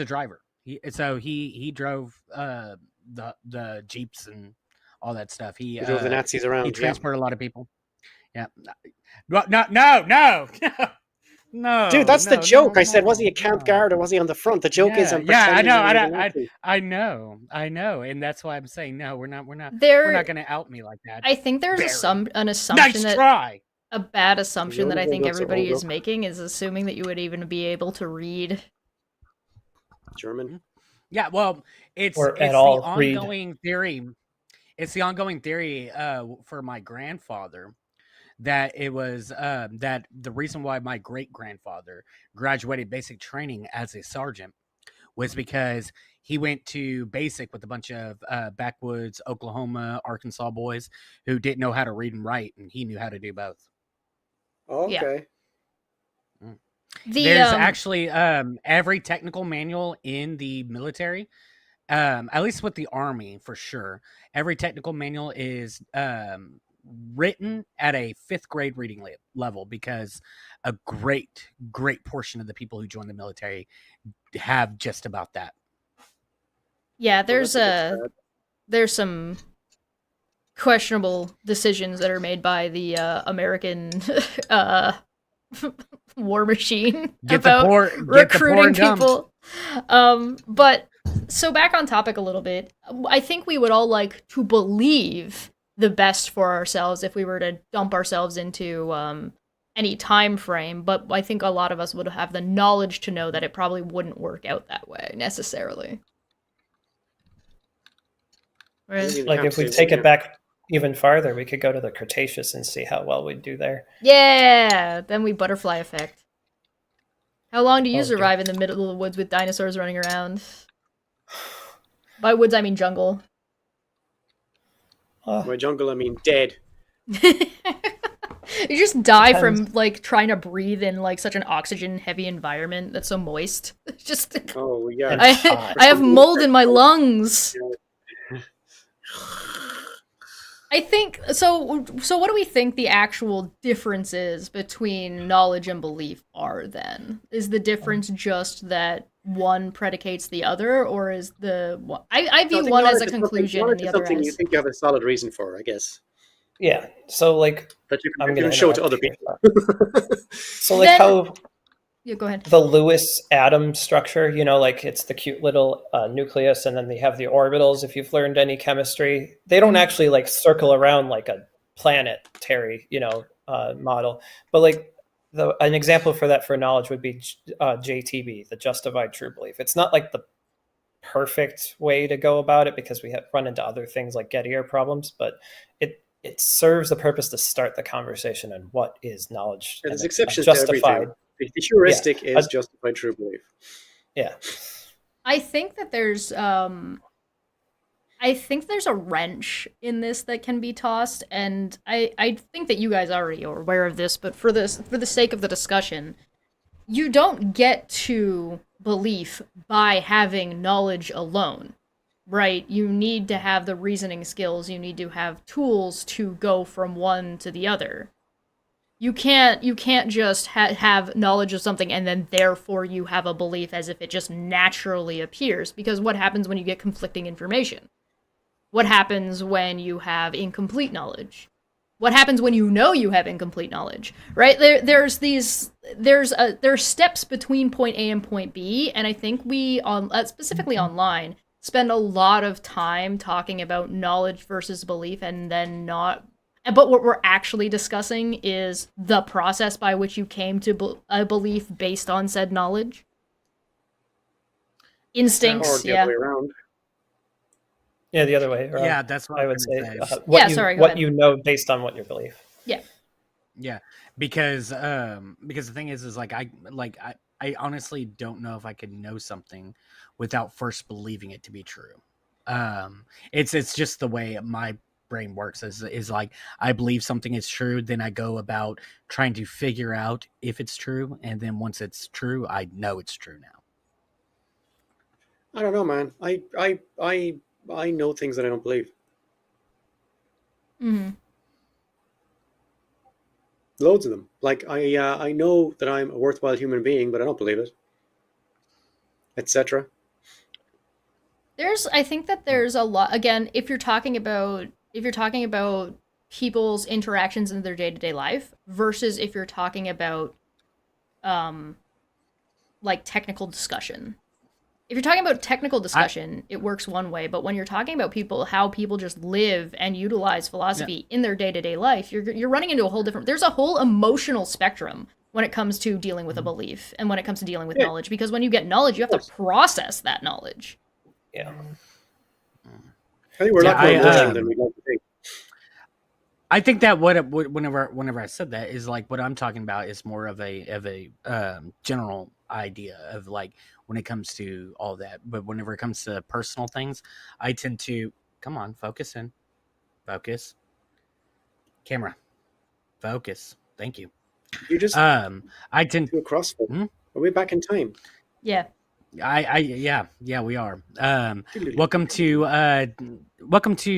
driver. He drove the jeeps and all that stuff. He drove the Nazis He around. Yeah. transported a lot of people. Yeah. No. Dude, No, that's the no, joke. no, I said, was he a no, camp no. guard or was he on the front? The joke is Yeah, I'm yeah, pretending that he was a Nazi. I know, and that's why I'm saying no. We're not There, gonna out me like that, I think there's Barry. an assumption Nice that try. a bad The assumption that only I hold think ups are everybody hold is up. making is assuming that you would even be able to read. German. Yeah, well, or at it's the all read. ongoing theory. It's the ongoing theory for my grandfather that it was that the reason why my great grandfather graduated basic training as a sergeant was because he went to basic with a bunch of backwoods Oklahoma, Arkansas boys who didn't know how to read and write, and he knew how to do both. Oh, Yeah. okay. There's actually every technical manual in the military, at least with the Army for sure. Every technical manual is written at a 5th grade reading level because a great portion of the people who join the military have just about that. Yeah, Well, that's a bit sad. there's some questionable decisions that are made by the American war machine about recruiting people. But so back on topic a little bit, I think we would all like to believe the best for ourselves if we were to dump ourselves into any time frame, but I think a lot of us would have the knowledge to know that it probably wouldn't work out that way necessarily. Right? Like if we take it back even farther, we could go to the Cretaceous and see how well we'd do there. Yeah, then we butterfly effect. How long do you survive in the middle of the woods with dinosaurs running around? By woods, I mean jungle. By jungle, I mean dead. You just die from like trying to breathe in like such an oxygen heavy environment that's so moist. Just oh yeah. I have mold in my lungs. I think so. What do we think the actual differences between knowledge and belief are then? Is the difference just that one predicates the other, or is the I view one as a conclusion and the other something as you think you have a solid reason for, I guess. Yeah. So like that you can show to other people. So like how yeah, go ahead. The Lewis atom structure, you know, like it's the cute little nucleus, and then they have the orbitals. If you've learned any chemistry, they don't actually like circle around like a planetary, model. But like an example for that for knowledge would be JTB, the justified true belief. It's not like the perfect way to go about it because we have run into other things like Gettier problems, but it serves the purpose to start the conversation on what is knowledge. And there's exceptions to everything. The heuristic is justified true belief. Yeah. I think that there's a wrench in this that can be tossed, and I think that you guys already are aware of this, but for the sake of the discussion, you don't get to belief by having knowledge alone. Right, you need to have the reasoning skills, you need to have tools to go from one to the other. You can't just have knowledge of something and then therefore you have a belief as if it just naturally appears, because what happens when you get conflicting information? What happens when you have incomplete knowledge? What happens when you know you have incomplete knowledge? Right? There's steps between point A and point B, and I think we specifically online spend a lot of time talking about knowledge versus belief and then not. But what we're actually discussing is the process by which you came to a belief based on said knowledge. Instincts, or the other way around. Yeah, the other way around. Yeah, that's what I would say. What you know based on what you believe. Yeah. Yeah, because the thing is like I honestly don't know if I could know something without first believing it to be true. It's just the way my brain works. Is like I believe something is true, then I go about trying to figure out if it's true, and then once it's true, I know it's true now. I don't know, man. I know things that I don't believe. Mm-hmm. Loads of them. Like I know that I'm a worthwhile human being, but I don't believe it, etc. I think that there's a lot, again, if you're talking about people's interactions in their day-to-day life versus if you're talking about like technical discussion. If you're talking about technical discussion, it works one way, but when you're talking about how people just live and utilize philosophy in their day-to-day life, you're running into a whole different, there's a whole emotional spectrum when it comes to dealing with a belief and when it comes to dealing with knowledge, because when you get knowledge, you have to process that knowledge. Yeah. I think we're not more emotional than we'd like to think. I think that whenever I said that is like what I'm talking about is more of a general idea of like when it comes to all that. But whenever it comes to personal things, I tend to come on, focus, camera, focus. Thank you. You just I tend do a CrossFit. Are we back in time? Yeah. Yeah, we are. Welcome to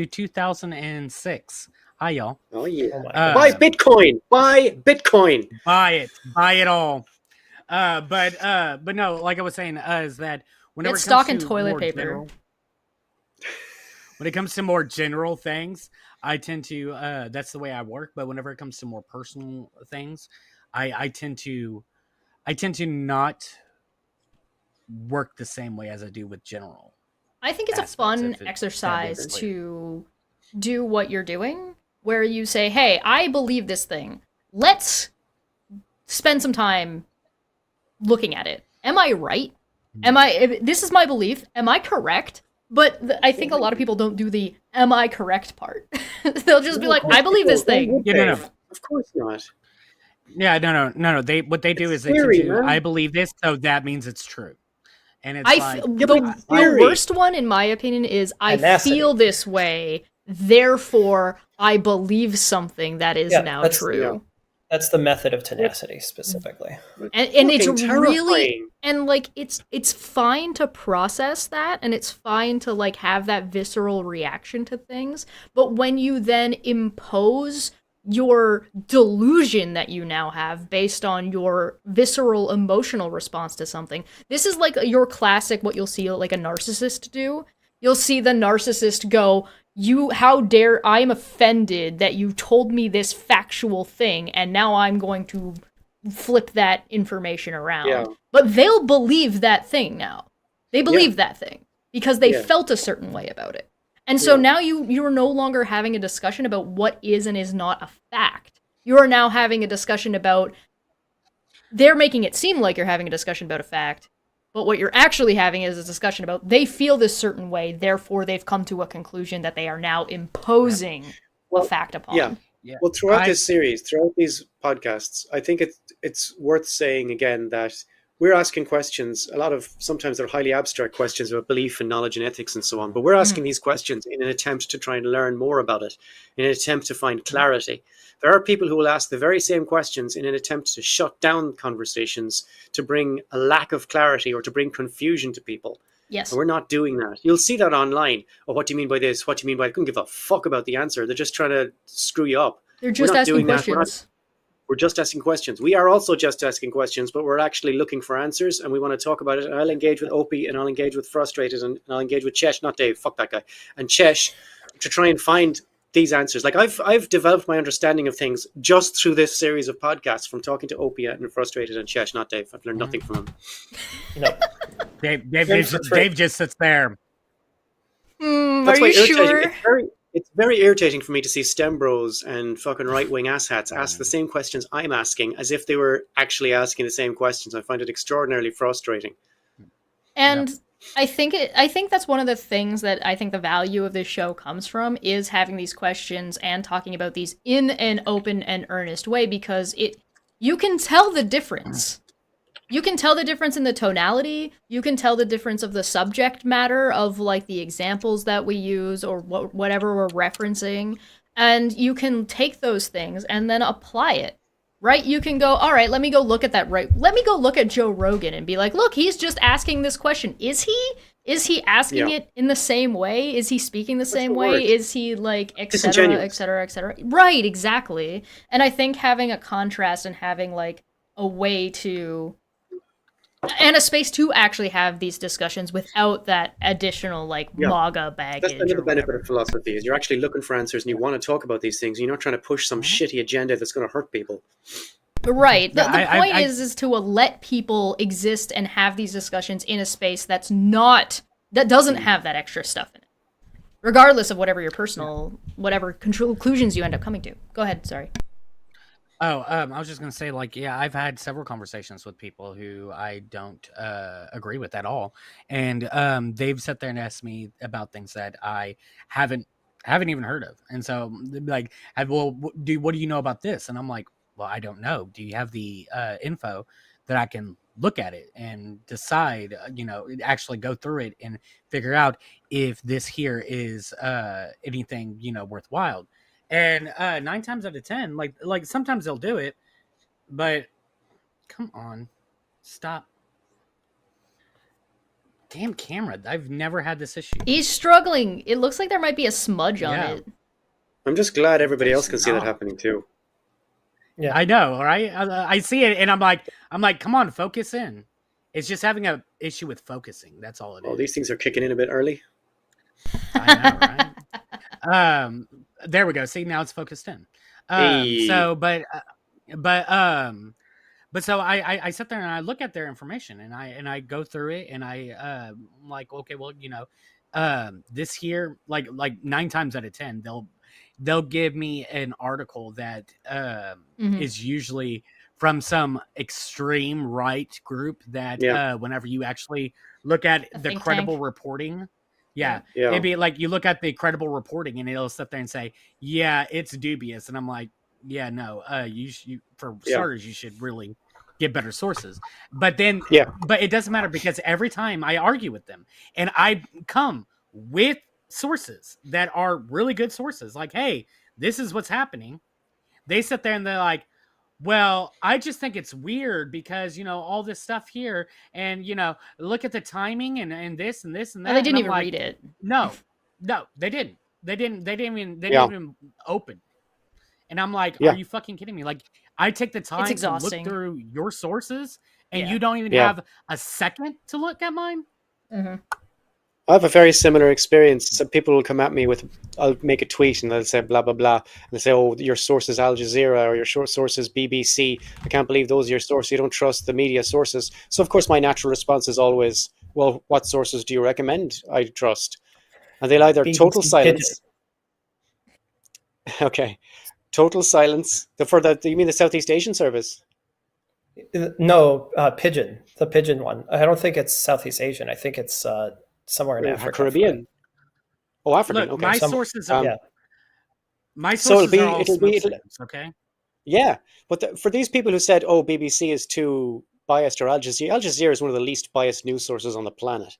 2006. Hi, y'all. Oh yeah. Oh my Buy Bitcoin. Buy Bitcoin. Buy it all. But no, like I was saying, is that whenever Get it stock comes in to toilet more paper. when it comes to more general things, I tend to that's the way I work. But whenever it comes to more personal things, I tend to not work the same way as I do with general. I think it's a fun exercise to do what you're doing, where you say, hey, I believe this thing. Let's spend some time looking at it. Am I right? This is my belief. Am I correct? But I think a lot of people don't do the am I correct part. They'll just be like, I believe this thing. No. Of course not. Yeah, no. What they do is they theory, do, man. I believe this, so that means it's true. And it's the worst one, in my opinion, is I feel this way, therefore I believe something that is now true. Yeah. That's the method of tenacity, specifically. And it's really, terrifying. and like it's fine to process that, and it's fine to like have that visceral reaction to things, but when you then impose your delusion that you now have based on your visceral emotional response to something. This is like your classic, what you'll see like a narcissist do. You'll see the narcissist go, how dare, I am offended that you told me this factual thing, and now I'm going to flip that information around. Yeah. But they'll believe that thing now. They believe that thing because they felt a certain way about it. And so now you are no longer having a discussion about what is and is not a fact. You are now having a discussion about, they're making it seem like you're having a discussion about a fact, but what you're actually having is a discussion about they feel this certain way, therefore they've come to a conclusion that they are now imposing a fact upon. Yeah. Well, throughout this series, throughout these podcasts, I think it's worth saying again that we're asking questions. Sometimes they're highly abstract questions about belief and knowledge and ethics and so on. But we're asking these questions in an attempt to try and learn more about it, in an attempt to find clarity. There are people who will ask the very same questions in an attempt to shut down conversations, to bring a lack of clarity or to bring confusion to people. Yes. And we're not doing that. You'll see that online. Oh, what do you mean by this? What do you mean by I couldn't give a fuck about the answer. They're just trying to screw you up. They're just asking questions. We're just asking questions. We are also just asking questions, but we're actually looking for answers, and we want to talk about it. And I'll engage with Opie, and I'll engage with Frustrated, and I'll engage with Chesh, not Dave, fuck that guy, and Chesh, to try and find these answers. Like I've developed my understanding of things just through this series of podcasts, from talking to Opie and Frustrated and Chesh, not Dave. I've learned nothing from him. No. Dave just sits there. Are you sure? It's very irritating for me to see STEM bros and fucking right-wing asshats ask the same questions I'm asking as if they were actually asking the same questions. I find it extraordinarily frustrating. And I think that's one of the things that I think the value of this show comes from, is having these questions and talking about these in an open and earnest way, because you can tell the difference You can tell the difference in the tonality. You can tell the difference of the subject matter of like the examples that we use or whatever we're referencing. And you can take those things and then apply it, right? You can go, all right, let me go look at that, right? Let me go look at Joe Rogan and be like, look, he's just asking this question. Is he? Is he asking it in the same way? Is he speaking the same way? Is he like, et cetera, et cetera, et cetera? Right, exactly. And I think having a contrast and having like a way to, and a space to actually have these discussions without that additional like MAGA baggage. That's another benefit of philosophy is you're actually looking for answers and you want to talk about these things. You're not trying to push some shitty agenda that's going to hurt people. Right. The point is to let people exist and have these discussions in a space that doesn't have that extra stuff in it, regardless of whatever your personal, whatever conclusions you end up coming to. Go ahead. Sorry. Oh, I was just gonna say, like, yeah, I've had several conversations with people who I don't agree with at all, and they've sat there and asked me about things that I haven't even heard of, and so they'd be like, well, what do you know about this? And I'm like, well, I don't know. Do you have the info that I can look at it and decide, actually go through it and figure out if this here is anything, worthwhile? And 9 times out of 10, like sometimes they'll do it, but come on, stop. Damn camera. I've never had this issue. He's struggling. It looks like there might be a smudge on it. I'm just glad everybody else can see that happening too. Yeah, I know, right? I see it, and I'm like, come on, focus in. It's just having an issue with focusing. That's all it is. Oh, these things are kicking in a bit early. I know, right? There we go. See, now it's focused in. So I sit there and I look at their information and I go through it and I like, okay, well, this here, like 9 times out of 10, they'll give me an article that is usually from some extreme right group that whenever you actually look at the credible reporting. Yeah. It'd be like you look at the credible reporting and it'll sit there and say, yeah, it's dubious. And I'm like, yeah, no, you for starters, you should really get better sources. But then, but it doesn't matter because every time I argue with them and I come with sources that are really good sources, like, hey, this is what's happening. They sit there and they're like, well, I just think it's weird because, all this stuff here and, look at the timing and this and this and that. Oh, they didn't even read it. No, they didn't. They didn't even open. And I'm like, are you fucking kidding me? Like, I take the time to look through your sources and you don't even have a second to look at mine? Mm-hmm. I have a very similar experience. So people will come at me I'll make a tweet and they'll say blah, blah, blah. And they'll say, oh, your source is Al Jazeera or your source is BBC. I can't believe those are your sources. You don't trust the media sources. So, of course, my natural response is always, well, what sources do you recommend I trust? And they'll either total silence. Okay. Total silence. You mean the Southeast Asian service? No, Pigeon. The Pigeon one. I don't think it's Southeast Asian. I think it's somewhere in Africa. Caribbean. Oh, African. Look, okay. My sources are all Muslims, okay? Yeah, but for these people who said, "Oh, BBC is too biased," or Al Jazeera is one of the least biased news sources on the planet.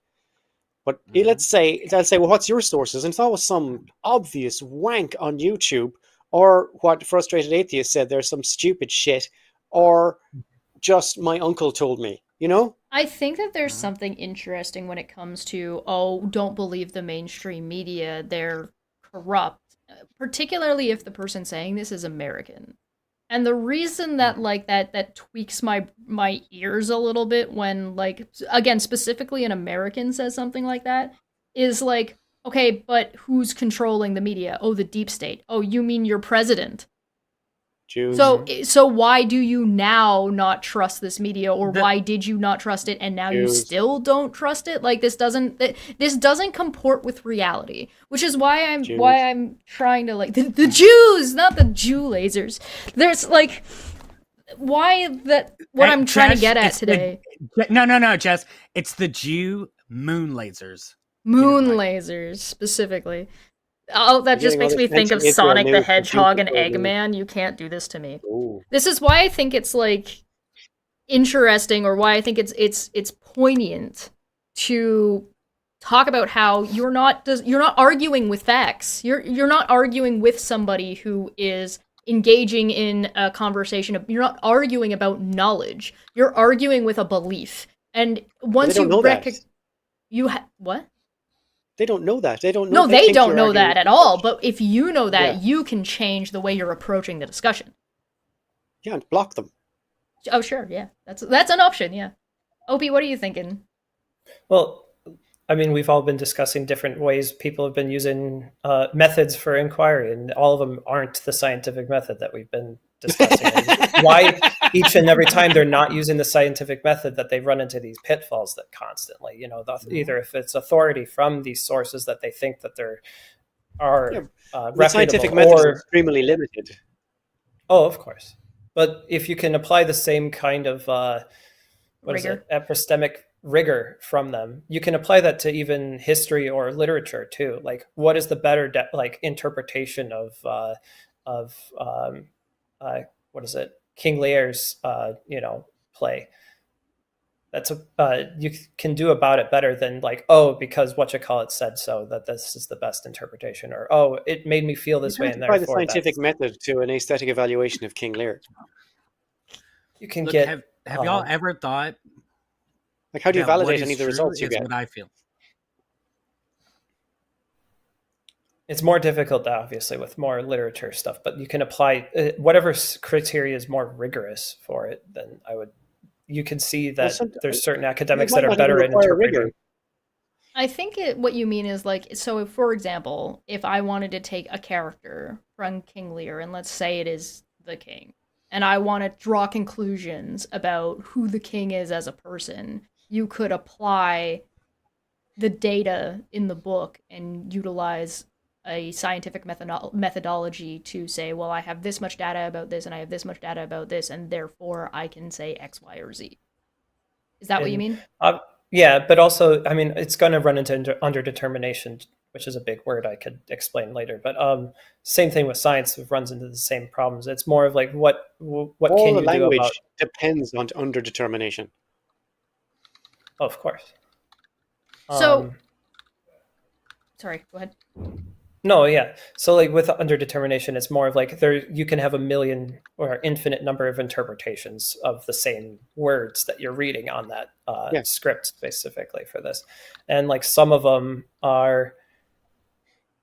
But let's say they'll say, "Well, what's your sources?" And it's always some obvious wank on YouTube, or what Frustrated Atheist said. There's some stupid shit, or just my uncle told me. I think that there's something interesting when it comes to, don't believe the mainstream media, they're corrupt, particularly if the person saying this is American. And the reason that that tweaks my ears a little bit when again, specifically an American says something like that is like, okay, but who's controlling the media? Oh, the deep state. Oh, you mean your president? Jews. So why do you now not trust this media, or why did you not trust it and now you still don't trust it? Like this doesn't comport with reality, which is why I'm trying to the Jews, not the Jew lasers. There's I'm trying to get at today. No, Jess, it's the Jew moon lasers. Moon lasers specifically. Oh, that just makes me think of Sonic the Hedgehog and Eggman. You can't do this to me. Ooh. This is why I think it's interesting, or why I think it's poignant to talk about how you're not arguing with facts. You're not arguing with somebody who is engaging in a conversation. You're not arguing about knowledge. You're arguing with a belief. And once you recognize, what? They don't know that. They don't know. No, they don't know that at all. But if you know that, you can change the way you're approaching the discussion. Yeah, and block them. Oh, sure, yeah. That's an option, yeah. Opie, what are you thinking? Well, I mean, we've all been discussing different ways people have been using methods for inquiry, and all of them aren't the scientific method that we've been discussing. And why each and every time they're not using the scientific method that they run into these pitfalls that constantly, you know, either if it's authority from these sources that they think that there are the scientific method is extremely limited. Oh, of course. But if you can apply the same kind of epistemic rigor from them, you can apply that to even history or literature too. Like, what is the better interpretation of what is it, King Lear's play? That's you can do about it better than like, oh, because whatchamacallit said so, that this is the best interpretation, or oh, it made me feel this way, and therefore apply the scientific method to an aesthetic evaluation of King Lear. You can have y'all ever thought, like, how do you validate any of the results you get? What I feel. It's more difficult, obviously, with more literature stuff, but you can apply whatever criteria is more rigorous for it. Then you can see that there's certain academics that are better at interpreting. I think what you mean is like, so if, for example, if I wanted to take a character from King Lear, and let's say it is the king, and I want to draw conclusions about who the king is as a person, you could apply the data in the book and utilize a scientific methodology to say, well, I have this much data about this, and I have this much data about this, and therefore I can say X, Y, or Z. Is that what you mean? Yeah, but also, I mean, it's going to run into underdetermination, which is a big word I could explain later. But same thing with science, it runs into the same problems. It's more of like, what all can you the language do about? Depends on underdetermination. Oh, of course. So, sorry, go ahead. No, yeah. So like with underdetermination, it's more of like you can have a million or infinite number of interpretations of the same words that you're reading on that script specifically for this. And like some of them are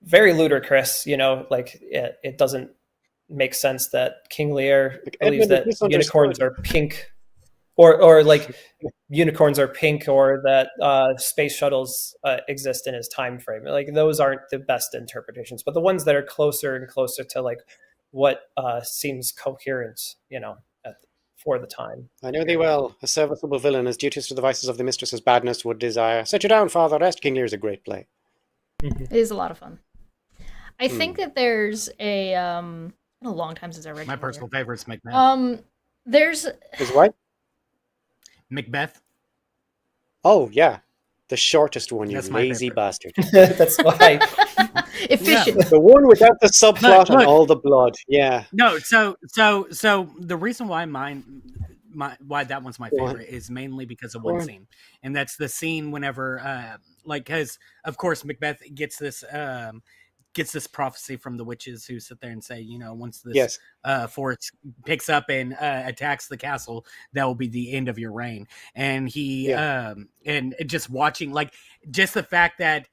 very ludicrous, you know, like it doesn't make sense that King Lear believes that unicorns are pink or like unicorns are pink, or that space shuttles exist in his time frame. Like those aren't the best interpretations, but the ones that are closer and closer to like what seems coherent, you know, for the time. I know thee well. A serviceable villain, as duteous to the vices of the mistress's badness would desire. Set you down, Father. Rest. King Lear is a great play. It is a lot of fun. I think that there's a long time since I read. My personal favorite is Macbeth. There's is what? Macbeth. Oh yeah, the shortest one. You lazy bastard. That's why. Efficient. Yeah. The one without the subplot and all the blood. Yeah. No. So the reason why why that one's my favorite is mainly because of one scene, and that's the scene whenever because of course Macbeth gets this prophecy from the witches who sit there and say, you know, once this force picks up and attacks the castle, that will be the end of your reign. And he and just watching, like, just the fact that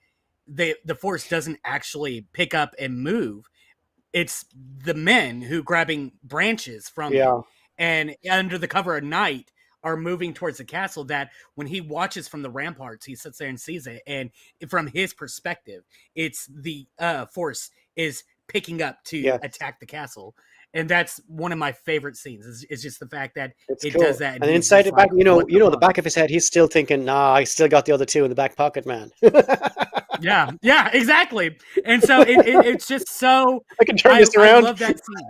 the force doesn't actually pick up and move. It's the men who grabbing branches from it, and under the cover of night are moving towards the castle, that when he watches from the ramparts, he sits there and sees it. And from his perspective, it's the force is picking up to attack the castle. And that's one of my favorite scenes. Is just the fact that it does that. And inside the back, you know, the back of his head, he's still thinking, nah, I still got the other two in the back pocket, man. yeah, exactly. And so it's just so, I can turn this around. I love that scene.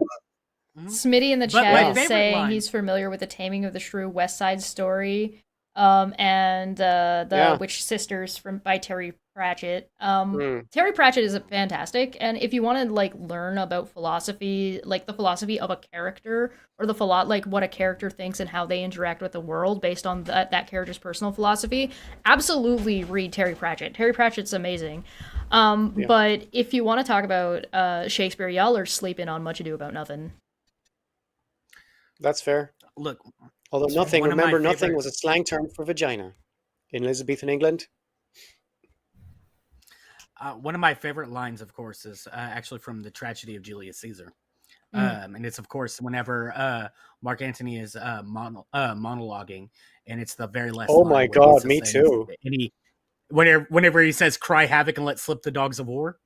Smitty in the chat is saying he's familiar with the Taming of the Shrew West Side Story, and the Witch Sisters by Terry Pratchett. Mm. Terry Pratchett is fantastic, and if you want to like learn about philosophy, like the philosophy of a character, or the like what a character thinks and how they interact with the world based on that character's personal philosophy, absolutely read Terry Pratchett. Terry Pratchett's amazing. Yeah. But if you want to talk about Shakespeare, y'all are sleeping on Much Ado About Nothing. That's fair. Look, Although nothing, one of my remember, nothing favorite- was a slang term for vagina in Elizabethan England. one of my favorite lines, of course, is actually from the Tragedy of Julius Caesar. And it's, of course, whenever Mark Antony is monologuing, and it's the very last Oh line my where he God, says me things, too. And he, whenever he says, "Cry havoc and let slip the dogs of war,"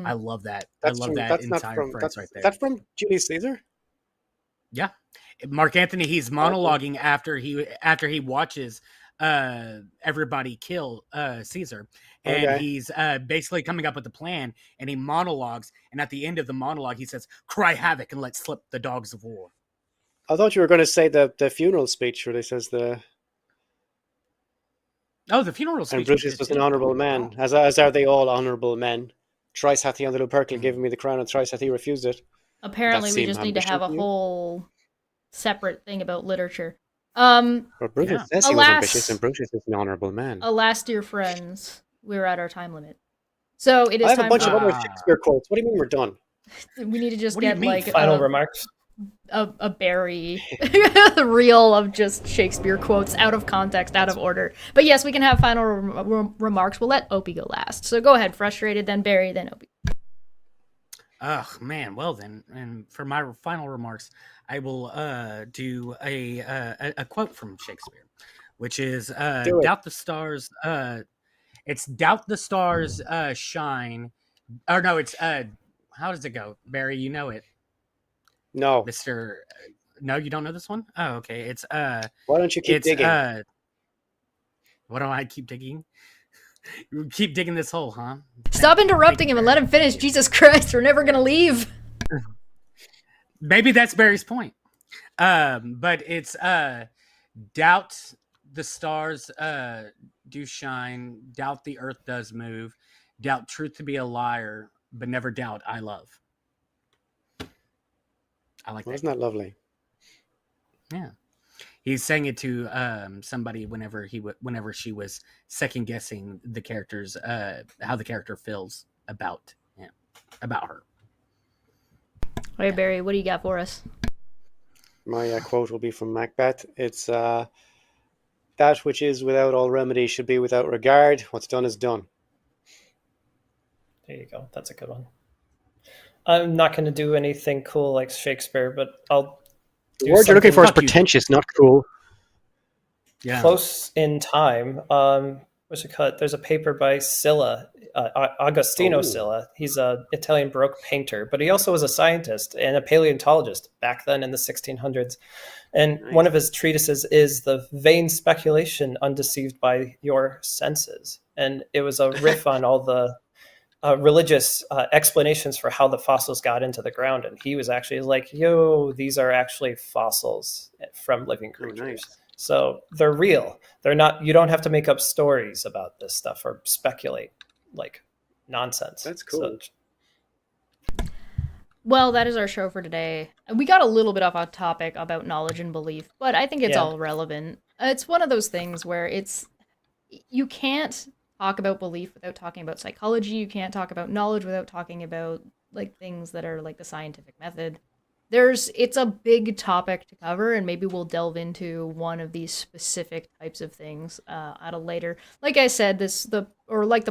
I love that. That's I love from, that that's not entire from, phrase that's, right there. that's from Julius Caesar? Yeah, Mark Antony, he's monologuing after he watches everybody kill Caesar, and Okay. he's basically coming up with a plan, and he monologues, and at the end of the monologue he says, "Cry havoc and let slip the dogs of war." I thought you were going to say the funeral speech where he says Oh, the funeral speech. and Brutus was an honourable man, as are they all honourable men. Thrice hath the little Perkle given me the crown, and thrice hath he refused it. Apparently, That we seem just need to have a ambition to you? whole separate thing about literature. But Brutus says he was Alas. ambitious, and Brutus is an honourable man. Alas, dear friends, we're at our time limit. So it is I have a time bunch for. of other Shakespeare quotes. What do you mean we're done? We need to just What do you get mean, like Final remarks. a Barry reel of just Shakespeare quotes out of context, out of order. But yes, we can have final remarks. We'll let Opie go last. So go ahead, Frustrated, then Barry, then Opie. Oh man, well then, and for my final remarks, I will do a quote from Shakespeare, which is Do it. "Doubt the stars." It's "Doubt the stars shine." Or no, it's how does it go, Barry? You know it, No. Mister. No, you don't know this one. Oh, okay. It's Why don't you keep digging? What do I keep digging? You keep digging this hole, huh? Stop interrupting him and let him finish. Jesus Christ, we're never gonna leave. Maybe that's Barry's point. But it's doubt the stars do shine, doubt the earth does move, doubt truth to be a liar, but never doubt I love. I like that. Isn't that lovely? Yeah. He's saying it to somebody whenever she was second guessing the character's how the character feels about him, about her. All right, Barry, what do you got for us? My quote will be from Macbeth. It's that which is without all remedy should be without regard. What's done is done. There you go. That's a good one. I'm not going to do anything cool like Shakespeare, but I'll The word you're looking for is Fuck you. pretentious, not cool. Yeah. close in time. What's it called? There's a paper by Silla, Agostino Oh. Silla. He's an Italian Baroque painter, but he also was a scientist and a paleontologist back then in the 1600s. And Nice. one of his treatises is The Vain Speculation Undeceived by Your Senses. And it was a riff on all the religious explanations for how the fossils got into the ground. And he was actually like, yo, these are actually fossils from living Oh, creatures. nice. So they're real. They're not, you don't have to make up stories about this stuff or speculate like nonsense. That's cool. Well, that is our show for today. We got a little bit off our topic about knowledge and belief, but I think it's Yeah. all relevant. It's one of those things where you can't talk about belief without talking about psychology. You can't talk about knowledge without talking about like things that are like the scientific method. It's a big topic to cover, and maybe we'll delve into one of these specific types of things at a later. Like I said, the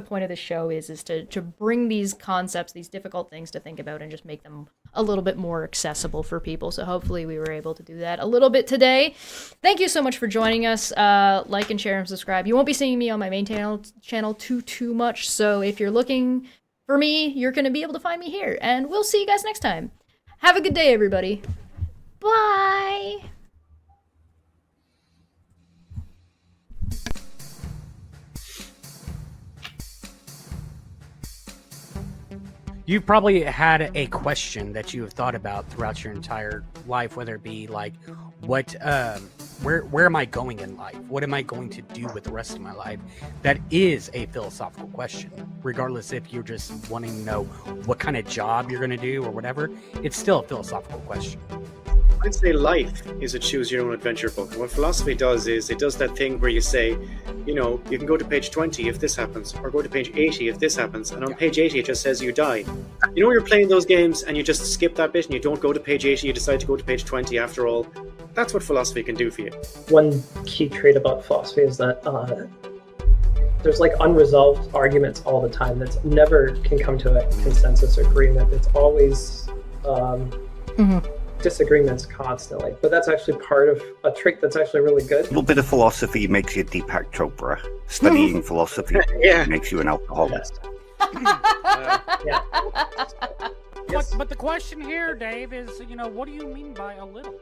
point of this show is to bring these concepts, these difficult things to think about, and just make them a little bit more accessible for people. So hopefully we were able to do that a little bit today. Thank you so much for joining us. Like and share and subscribe. You won't be seeing me on my main channel too much. So if you're looking for me, you're going to be able to find me here. And we'll see you guys next time. Have a good day, everybody. Bye. You've probably had a question that you have thought about throughout your entire life, whether it be like, what where am I going in life? What am I going to do with the rest of my life? That is a philosophical question, regardless if you're just wanting to know what kind of job you're going to do or whatever. It's still a philosophical question. I'd say life is a choose your own adventure book. And what philosophy does is it does that thing where you say, you know, you can go to page 20 if this happens, or go to page 80 if this happens, and on page 80 it just says you die. You know, when you're playing those games and you just skip that bit and you don't go to page 80, you decide to go to page 20 after all. That's what philosophy can do for you. One key trait about philosophy is that there's like unresolved arguments all the time that never can come to a consensus or agreement. It's always disagreements constantly, but that's actually part of a trick that's actually really good. A little bit of philosophy makes you Deepak Chopra. Studying philosophy makes you an alcoholic. Yeah. But the question here, Dave, is, you know, what do you mean by a little?